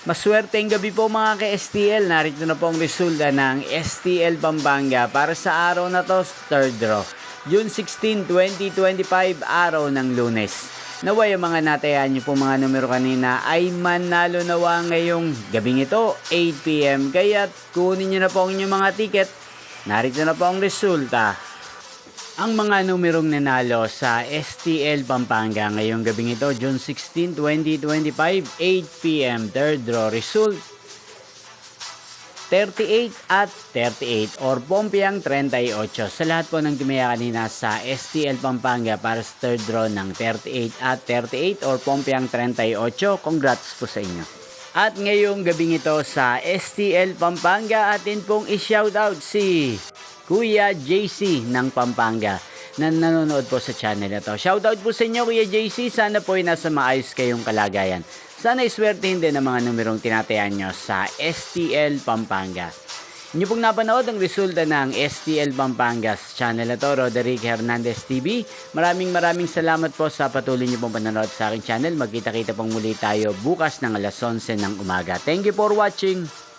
Maswerteng gabi po mga ka-STL. Narito na po ang resulta ng STL Pampanga para sa araw na to, third draw. June 16, 2025, araw ng Lunes. Naway ang mga natayan niyo po mga numero kanina ay manalo nawa ngayong gabing ito, 8 PM. Kaya kunin niyo na po ang inyong mga ticket. Narito na po ang resulta. Ang mga numerong nanalo sa STL Pampanga ngayong gabing ito, June 16, 2025, 8 PM, third draw result, 38 at 38 or Pompiang 38. Sa lahat po ng tumaya kanina sa STL Pampanga para sa third draw ng 38 at 38 or Pompiang 38, congrats po sa inyo. At ngayong gabing ito sa STL Pampanga, atin pong i-shoutout si Kuya JC ng Pampanga na nanonood po sa channel na to. Shoutout po sa inyo Kuya JC, sana po ay nasa maayos kayong kalagayan. Sana iswertehin din ang mga numerong tinatayan nyo sa STL Pampanga. Inyo pong napanood ang resulta ng STL Pampanga sa channel na to, Roderick Hernandez TV. Maraming salamat po sa patuloy nyo pong panonood sa aking channel. Magkita-kita pong muli tayo bukas ng alas 11 ng umaga. Thank you for watching.